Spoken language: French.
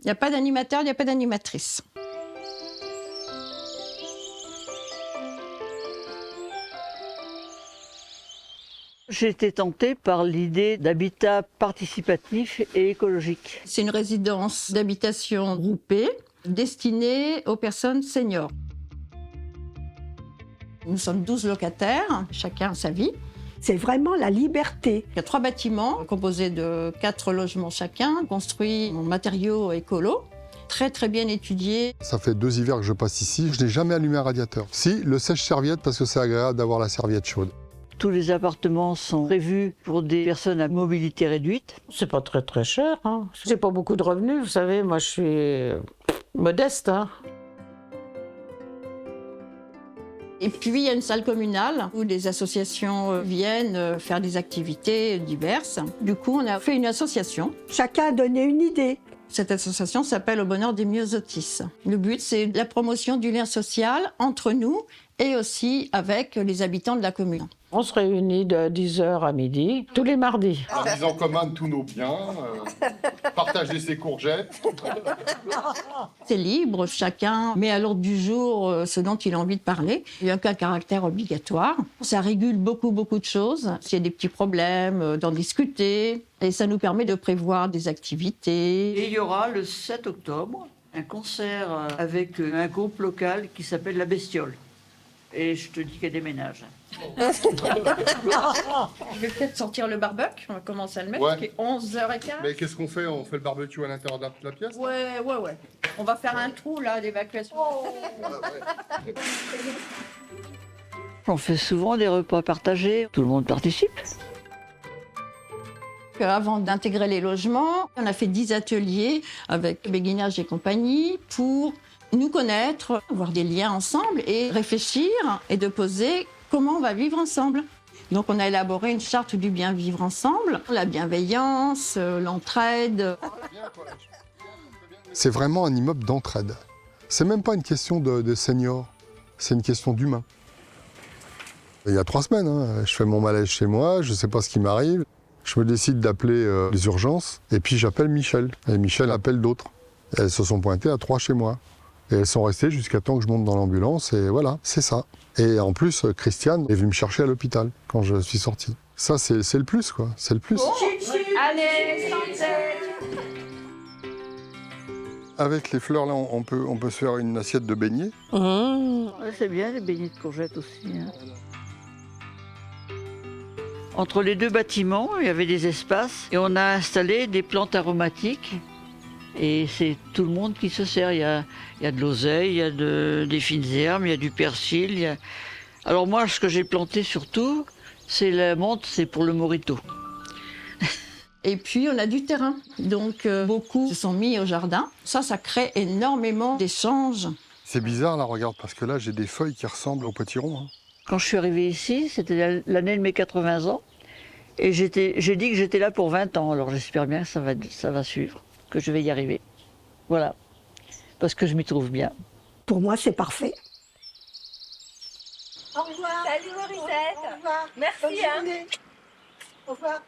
Il n'y a pas d'animateur, il n'y a pas d'animatrice. J'ai été tentée par l'idée d'habitat participatif et écologique. C'est une résidence d'habitation groupée destinée aux personnes seniors. Nous sommes 12 locataires, chacun a sa vie. C'est vraiment la liberté. Il y a 3 bâtiments composés de 4 logements chacun, construits en matériaux écolos, très bien étudiés. Ça fait 2 hivers que je passe ici, je n'ai jamais allumé un radiateur. Si, le sèche-serviette parce que c'est agréable d'avoir la serviette chaude. Tous les appartements sont prévus pour des personnes à mobilité réduite. C'est pas très cher. Hein. J'ai pas beaucoup de revenus, vous savez, moi je suis modeste. Hein. Et puis il y a une salle communale où des associations viennent faire des activités diverses. Du coup, on a fait une association. Chacun a donné une idée. Cette association s'appelle Au bonheur des myosotis. Le but, c'est la promotion du lien social entre nous et aussi avec les habitants de la commune. On se réunit de 10h à midi, tous les mardis. La mise en commun de tous nos biens, partager ses courgettes. C'est libre, chacun met à l'ordre du jour ce dont il a envie de parler. Il n'y a aucun caractère obligatoire. Ça régule beaucoup de choses. S'il y a des petits problèmes, d'en discuter. Et ça nous permet de prévoir des activités. Et il y aura le 7 octobre un concert avec un groupe local qui s'appelle La Bestiole. Et je te dis qu'elle déménage. Je vais peut-être sortir le barbecue, on va commencer à le mettre, Ouais. qui est 11h15. Mais qu'est-ce qu'on fait? On fait le barbecue à l'intérieur de la pièce? Ouais. On va faire un trou là d'évacuation. On fait souvent des repas partagés. Tout le monde participe. Avant d'intégrer les logements, on a fait 10 ateliers avec Béguinage et compagnie pour nous connaître, avoir des liens ensemble et réfléchir et de poser comment on va vivre ensemble. Donc on a élaboré une charte du bien vivre ensemble, la bienveillance, l'entraide. C'est vraiment un immeuble d'entraide. C'est même pas une question de seniors, c'est une question d'humain. Il y a 3 semaines, hein, je fais mon malaise chez moi, je sais pas ce qui m'arrive. Je me décide d'appeler les urgences et puis j'appelle Michel. Et Michel appelle d'autres. Et elles se sont pointées à 3 chez moi. Et elles sont restées jusqu'à temps que je monte dans l'ambulance et voilà, c'est ça. Et en plus, Christiane est venue me chercher à l'hôpital quand je suis sorti. Ça, c'est le plus, quoi. C'est le plus. Allez, santé. Avec les fleurs, là, on peut se faire une assiette de beignets. Ouais, c'est bien les beignets de courgettes aussi. Hein. Entre les 2 bâtiments, il y avait des espaces et on a installé des plantes aromatiques. Et c'est tout le monde qui se sert. Il y a de l'oseille, il y a des fines herbes, il y a du persil. Alors moi, ce que j'ai planté surtout, c'est la menthe, c'est pour le mojito. Et puis on a du terrain. Donc beaucoup se sont mis au jardin. Ça crée énormément d'échanges. C'est bizarre, là, regarde, parce que là, j'ai des feuilles qui ressemblent aux potirons. Hein. Quand je suis arrivée ici, c'était l'année de mes 80 ans. Et j'ai dit que j'étais là pour 20 ans. Alors j'espère bien que ça va suivre, que je vais y arriver. Voilà. Parce que je m'y trouve bien. Pour moi, c'est parfait. Au revoir. Salut Marisette. Au revoir. Merci. Bonne journée. Au revoir.